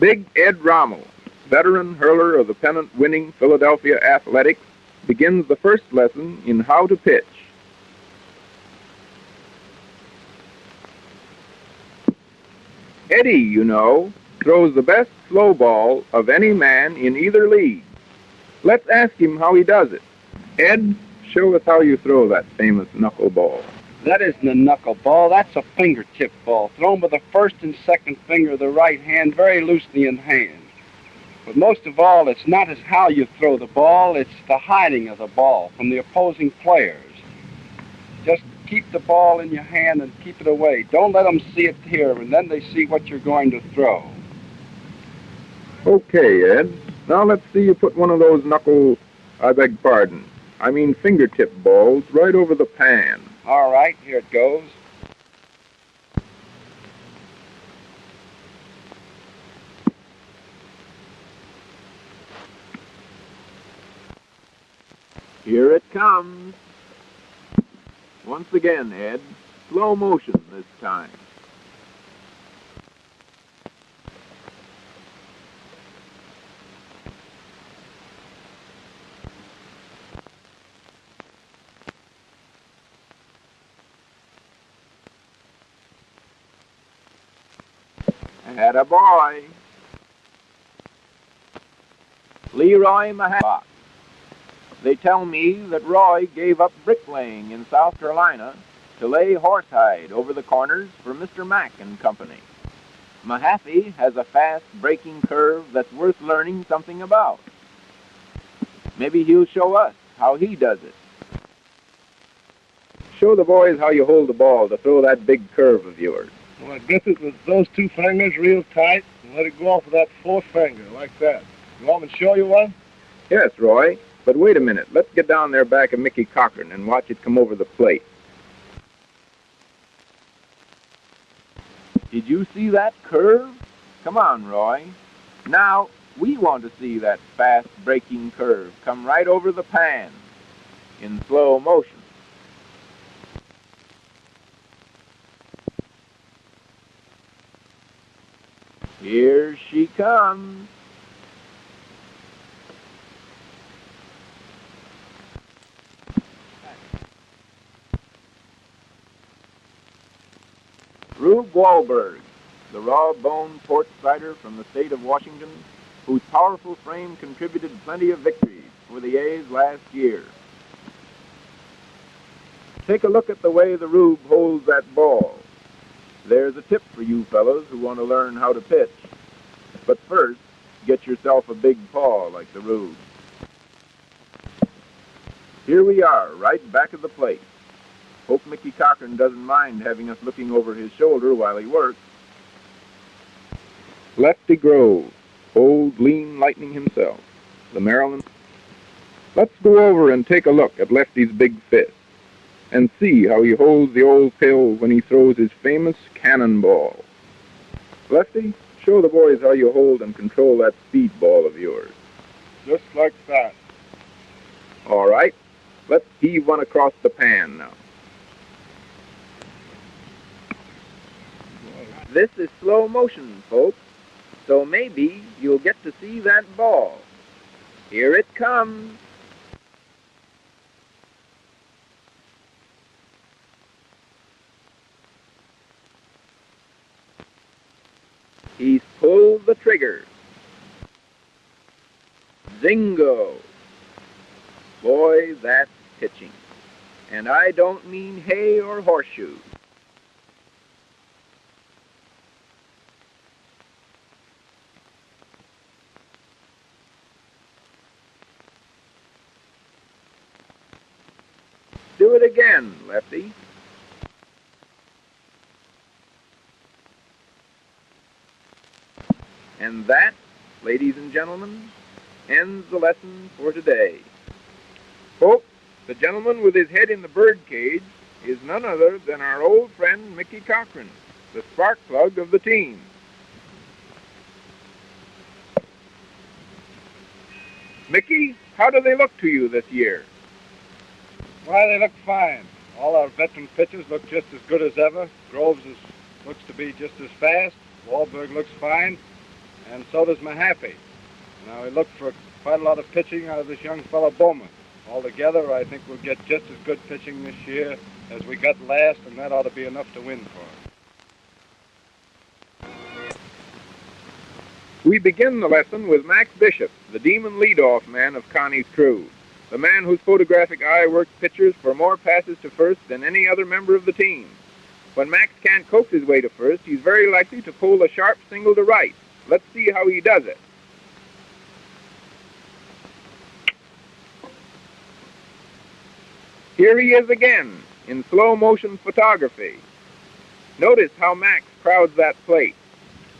Big Ed Rommel, veteran hurler of the pennant-winning Philadelphia Athletics, begins the first lesson in how to pitch. Eddie, you know, throws the best slow ball of any man in either league. Let's ask him how he does it. Ed, show us how you throw that famous knuckleball. That isn't a knuckleball, that's a fingertip ball, thrown with the first and second finger of the right hand very loosely in hand. But most of all, it's not as how you throw the ball, it's the hiding of the ball from the opposing players. Just keep the ball in your hand and keep it away. Don't let them see it here, and then they see what you're going to throw. Okay, Ed. Now let's see you put one of those fingertip balls right over the pan. All right, here it goes. Here it comes. Once again, Ed, slow motion this time. Attaboy. Leroy Mahaffey. They tell me that Roy gave up bricklaying in South Carolina to lay horsehide over the corners for Mr. Mack and Company. Mahaffey has a fast breaking curve that's worth learning something about. Maybe he'll show us how he does it. Show the boys how you hold the ball to throw that big curve of yours. Well, I grip it with those two fingers real tight and let it go off with that fourth finger, like that. You want me to show you one? Yes, Roy, but wait a minute. Let's get down there back of Mickey Cochrane and watch it come over the plate. Did you see that curve? Come on, Roy. Now, we want to see that fast breaking curve come right over the pan in slow motion. Here she comes. Rube Walberg, the raw-boned port cider from the state of Washington, whose powerful frame contributed plenty of victories for the A's last year. Take a look at the way the Rube holds that ball. There's a tip for you fellows who want to learn how to pitch. But first, get yourself a big paw like the Rube. Here we are, right back of the plate. Hope Mickey Cochrane doesn't mind having us looking over his shoulder while he works. Lefty Grove, old lean lightning himself, the Maryland. Let's go over and take a look at Lefty's big fist and see how he holds the old pill when he throws his famous cannonball. Lefty, show the boys how you hold and control that speedball of yours. Just like that. All right, let's heave one across the pan now. This is slow motion, folks, so maybe you'll get to see that ball. Here it comes. He's pulled the trigger. Zingo! Boy, that's pitching. And I don't mean hay or horseshoes. Do it again, Lefty. And that, ladies and gentlemen, ends the lesson for today. Folks, the gentleman with his head in the bird cage is none other than our old friend Mickey Cochrane, the spark plug of the team. Mickey, how do they look to you this year? Why, they look fine. All our veteran pitchers look just as good as ever. Groves looks to be just as fast. Walberg looks fine. and so does Mahaffey. Now, we look for quite a lot of pitching out of this young fellow Bowman. Altogether, I think we'll get just as good pitching this year as we got last, and that ought to be enough to win for us. We begin the lesson with Max Bishop, the demon leadoff man of Connie's crew, the man whose photographic eye works pitchers for more passes to first than any other member of the team. When Max can't coax his way to first, he's very likely to pull a sharp single to right. Let's see how he does it. Here he is again, in slow motion photography. Notice how Max crowds that plate.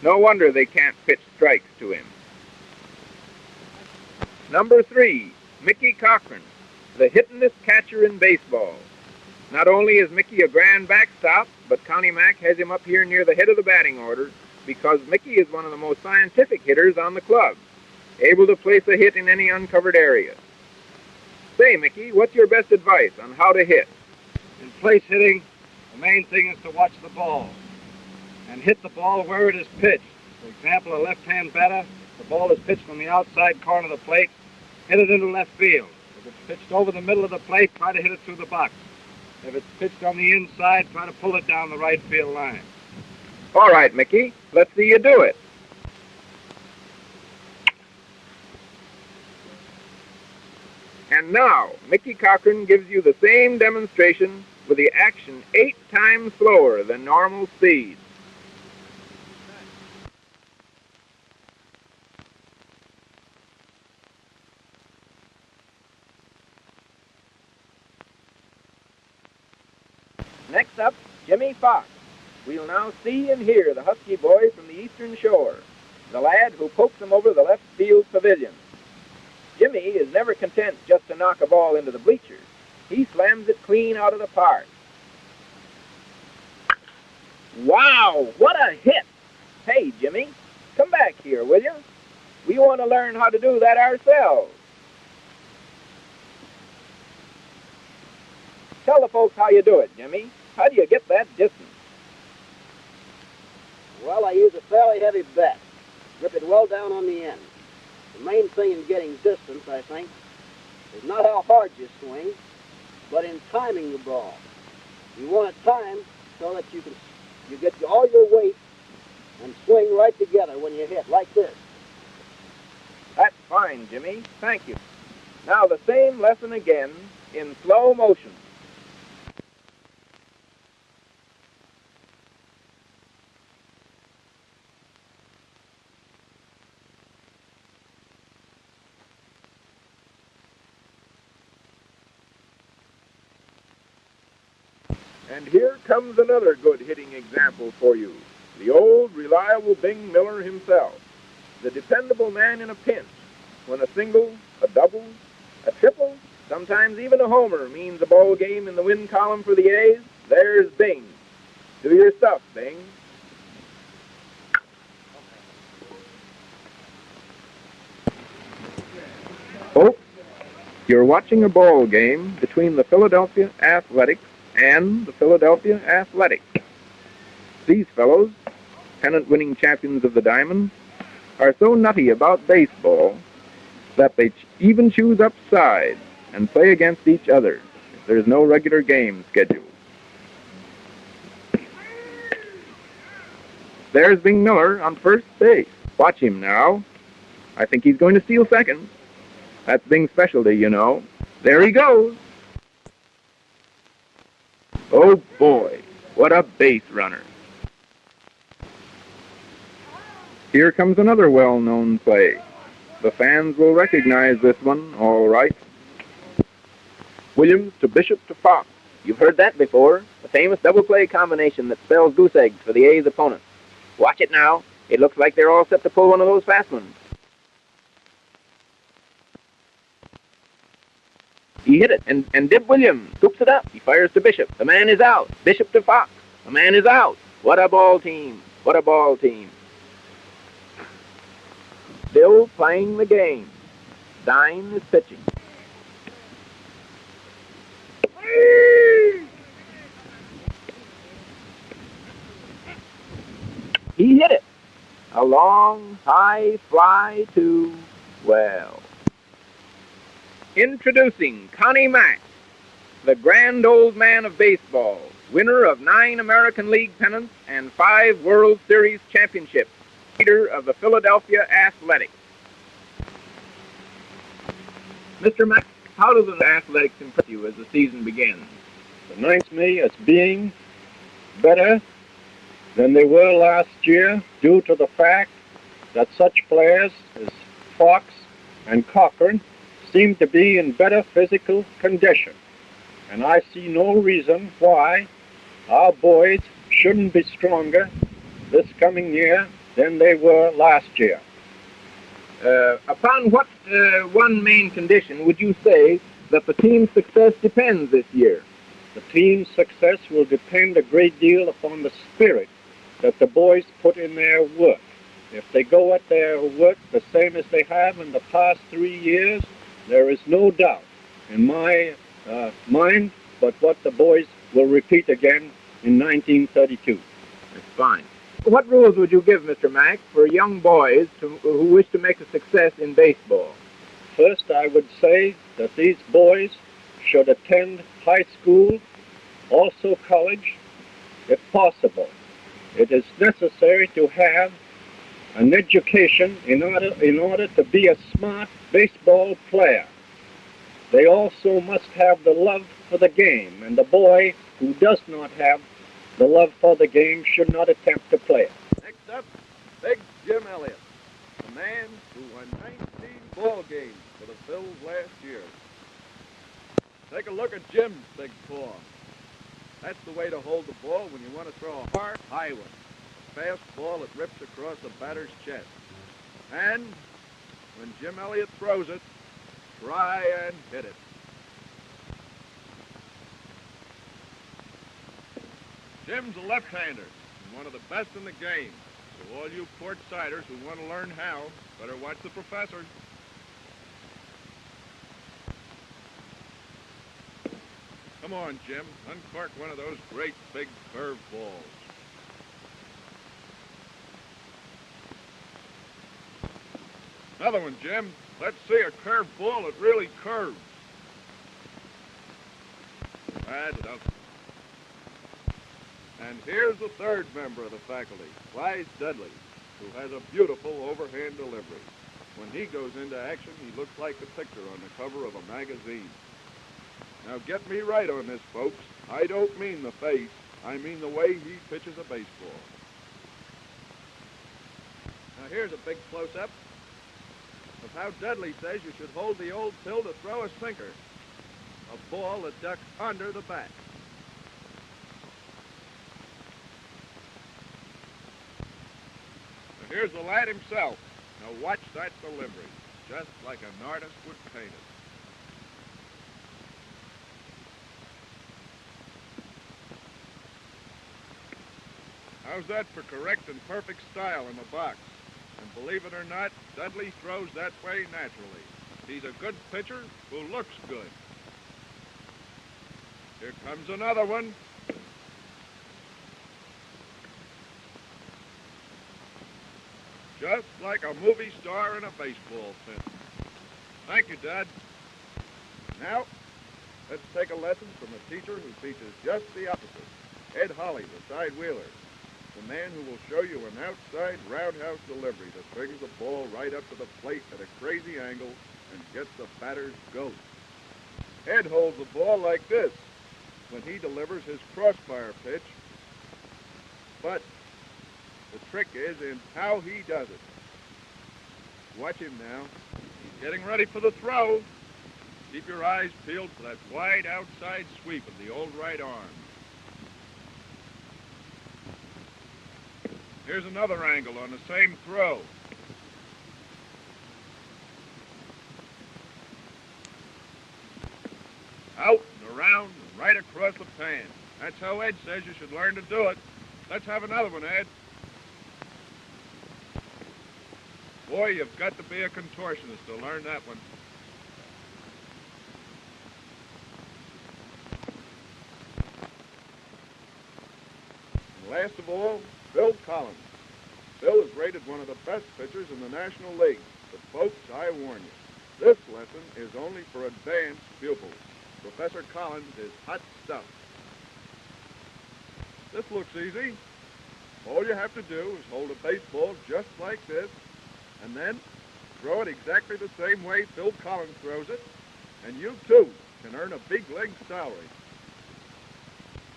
No wonder they can't pitch strikes to him. Number 3, Mickey Cochrane, the hittin'est catcher in baseball. Not only is Mickey a grand backstop, but Connie Mack has him up here near the head of the batting order because Mickey is one of the most scientific hitters on the club, able to place a hit in any uncovered area. Say, Mickey, what's your best advice on how to hit? In place hitting, the main thing is to watch the ball and hit the ball where it is pitched. For example, a left-hand batter, the ball is pitched on the outside corner of the plate, hit it into left field. If it's pitched over the middle of the plate, try to hit it through the box. If it's pitched on the inside, try to pull it down the right field line. All right, Mickey, let's see you do it. And now, Mickey Cochrane gives you the same demonstration with the action 8 times slower than normal speed. Next up, Jimmy Fox. We'll now see and hear the husky boy from the Eastern Shore, the lad who pokes him over the left field pavilion. Jimmy is never content just to knock a ball into the bleachers. He slams it clean out of the park. Wow, what a hit! Hey, Jimmy, come back here, will you? We want to learn how to do that ourselves. Tell the folks how you do it, Jimmy. How do you get that distance? Well, I use a fairly heavy bat. Grip it well down on the end. The main thing in getting distance, I think, is not how hard you swing, but in timing the ball. You want it timed so that you get all your weight and swing right together when you hit, like this. That's fine, Jimmy. Thank you. Now the same lesson again in slow motion. And here comes another good hitting example for you. The old, reliable Bing Miller himself. The dependable man in a pinch. When a single, a double, a triple, sometimes even a homer means a ball game in the win column for the A's, there's Bing. Do your stuff, Bing. Folks, you're watching a ball game between the Philadelphia Athletics and the Philadelphia Athletics. These fellows, pennant-winning champions of the diamond, are so nutty about baseball that they even choose up sides and play against each other if there's no regular game scheduled. There's Bing Miller on first base. Watch him now. I think he's going to steal second. That's Bing's specialty, you know. There he goes. Oh boy, what a base runner. Here comes another well-known play. The fans will recognize this one, all right. Williams to Bishop to Fox. You've heard that before. The famous double play combination that spells goose eggs for the A's opponent. Watch it now. It looks like they're all set to pull one of those fast ones. He hit it, and Dib Williams scoops it up. He fires to Bishop. The man is out. Bishop to Fox. The man is out. What a ball team. What a ball team. Still playing the game. Dine is pitching. He hit it. A long, high fly to, well. Introducing Connie Mack, the grand old man of baseball, winner of 9 American League pennants and 5 World Series championships, leader of the Philadelphia Athletics. Mr. Mack, how do the Athletics impress you as the season begins? It reminds me as being better than they were last year due to the fact that such players as Fox and Cochrane seem to be in better physical condition. And I see no reason why our boys shouldn't be stronger this coming year than they were last year. Upon what one main condition would you say that the team's success depends this year? The team's success will depend a great deal upon the spirit that the boys put in their work. If they go at their work the same as they have in the past 3 years, there is no doubt in my mind but what the boys will repeat again in 1932. That's fine. What rules would you give, Mr. Mack, for young boys who wish to make a success in baseball? First, I would say that these boys should attend high school, also college, if possible. It is necessary to have an education in order to be a smart baseball player. They also must have the love for the game, and the boy who does not have the love for the game should not attempt to play it. Next up, Big Jim Elliott, the man who won 19 ball games for the Phils last year. Take a look at Jim's big paw. That's the way to hold the ball when you want to throw a hard, high one. Fast ball that rips across the batter's chest. And when Jim Elliott throws it, try and hit it. Jim's a left-hander and one of the best in the game. So all you port-siders who want to learn how, better watch the professor. Come on, Jim. Uncork one of those great big curved balls. Another one, Jim. Let's see a curved ball that really curves. That's enough. And here's the third member of the faculty, Clise Dudley, who has a beautiful overhand delivery. When he goes into action, he looks like a picture on the cover of a magazine. Now get me right on this, folks. I don't mean the face. I mean the way he pitches a baseball. Now here's a big close-up of how Dudley says you should hold the old pill to throw a sinker, a ball that ducks under the bat. Now here's the lad himself. Now watch that delivery, just like an artist would paint it. How's that for correct and perfect style in the box? And believe it or not, Dudley throws that way naturally. He's a good pitcher who looks good. Here comes another one. Just like a movie star in a baseball pin. Thank you, Dad. Now, let's take a lesson from a teacher who teaches just the opposite. Ed Holley, the side wheeler. The man who will show you an outside roundhouse delivery that brings the ball right up to the plate at a crazy angle and gets the batter's goat. Ed holds the ball like this when he delivers his crossfire pitch, but the trick is in how he does it. Watch him now. He's getting ready for the throw. Keep your eyes peeled for that wide outside sweep of the old right arm. Here's another angle on the same throw. Out and around and right across the pan. That's how Ed says you should learn to do it. Let's have another one, Ed. Boy, you've got to be a contortionist to learn that one. And last of all, Bill Collins. Bill is rated one of the best pitchers in the National League. But folks, I warn you, this lesson is only for advanced pupils. Professor Collins is hot stuff. This looks easy. All you have to do is hold a baseball just like this, and then throw it exactly the same way Phil Collins throws it, and you too can earn a big league salary.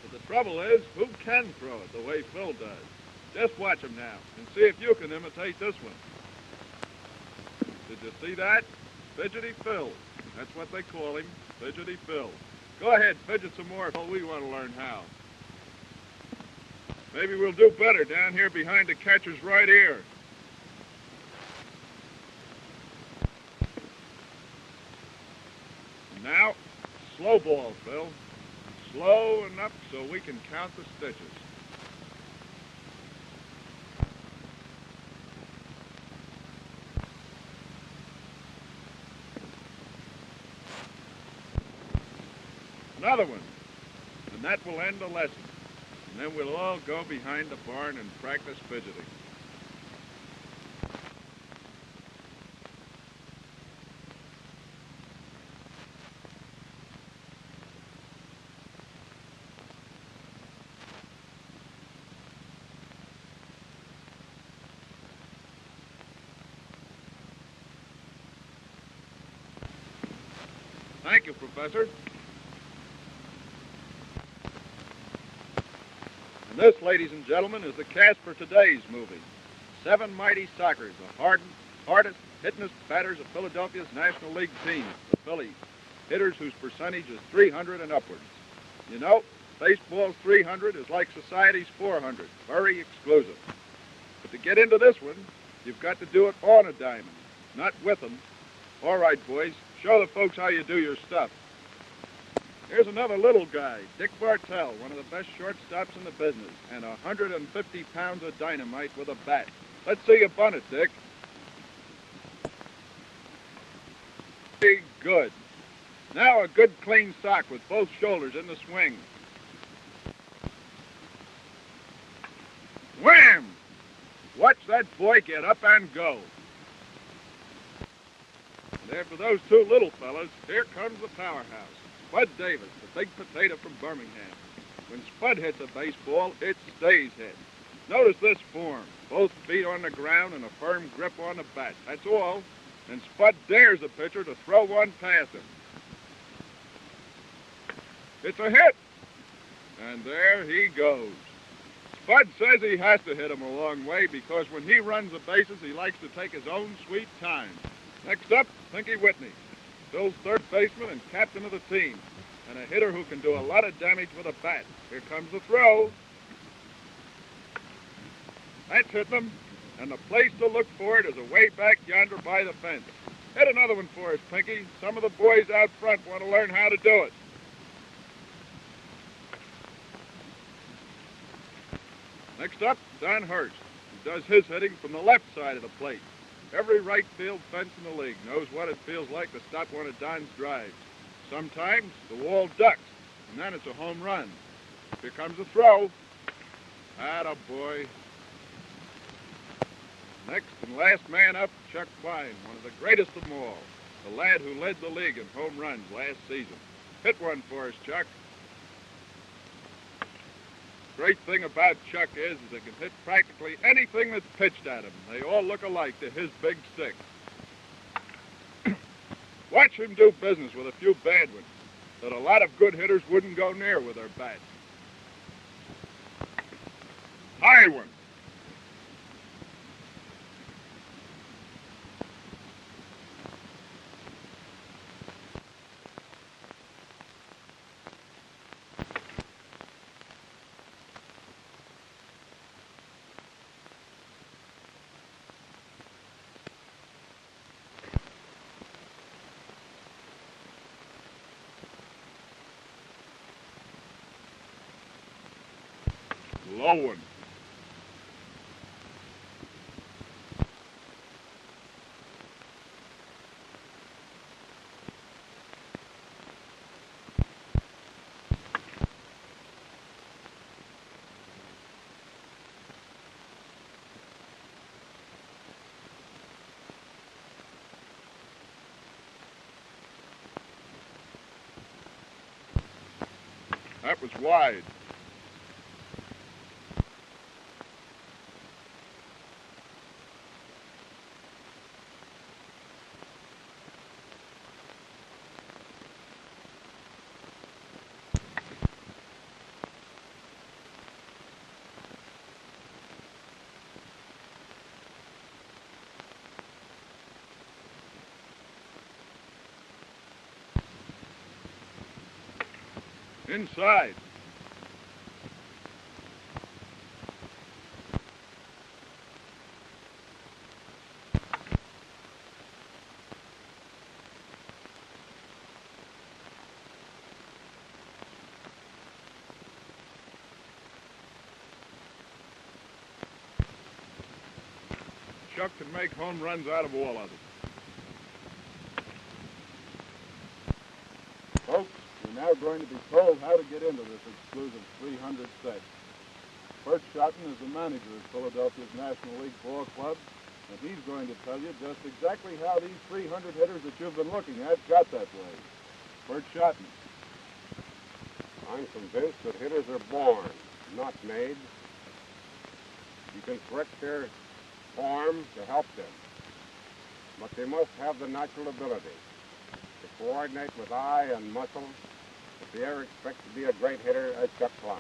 But the trouble is, who can throw it the way Phil does? Just watch him now and see if you can imitate this one. Did you see that? Fidgety Phil. That's what they call him, Fidgety Phil. Go ahead, fidget some more, Phil. We want to learn how. Maybe we'll do better down here behind the catcher's right ear. Now, slow ball, Phil. Slow enough so we can count the stitches. Another one, and that will end the lesson. And then we'll all go behind the barn and practice fidgeting. Thank you, Professor. And this, ladies and gentlemen, is the cast for today's movie. 7 mighty sockers, the hardest, hittingest batters of Philadelphia's National League team, the Phillies. Hitters whose percentage is 300 and upwards. You know, baseball's 300 is like society's 400, very exclusive. But to get into this one, you've got to do it on a diamond, not with them. All right, boys, show the folks how you do your stuff. Here's another little guy, Dick Bartell, one of the best shortstops in the business, and 150 pounds of dynamite with a bat. Let's see you bunt it, Dick. Very good. Now a good clean sock with both shoulders in the swing. Wham! Watch that boy get up and go. And after those two little fellas, here comes the powerhouse. Spud Davis, the big potato from Birmingham. When Spud hits a baseball, it stays hit. Notice this form. Both feet on the ground and a firm grip on the bat. That's all. And Spud dares the pitcher to throw one past him. It's a hit. And there he goes. Spud says he has to hit him a long way because when he runs the bases, he likes to take his own sweet time. Next up, Whitney. Phil's third baseman and captain of the team, and a hitter who can do a lot of damage with a bat. Here comes the throw. That's hit them, and the place to look for it is away back yonder by the fence. Hit another one for us, Pinky. Some of the boys out front want to learn how to do it. Next up, Don Hurst, who does his hitting from the left side of the plate. Every right field fence in the league knows what it feels like to stop one of Don's drives. Sometimes the wall ducks, and then it's a home run. Here comes the throw. Atta boy. Next and last man up, Chuck Klein, one of the greatest of them all. The lad who led the league in home runs last season. Hit one for us, Chuck. Great thing about Chuck is he can hit practically anything that's pitched at him. They all look alike to his big stick. Watch him do business with a few bad ones that a lot of good hitters wouldn't go near with their bats. High one. Low one. That was wide. Inside. Chuck can make home runs out of all of them. Folks, we're now going to be told how to get into this exclusive 300 set. Burt Shotton is the manager of Philadelphia's National League Ball Club, and he's going to tell you just exactly how these 300 hitters that you've been looking at got that way. Burt Shotton. I'm convinced that hitters are born, not made. You can correct their form to help them, but they must have the natural ability to coordinate with eye and muscle if they ever expect to be a great hitter as Chuck Klein.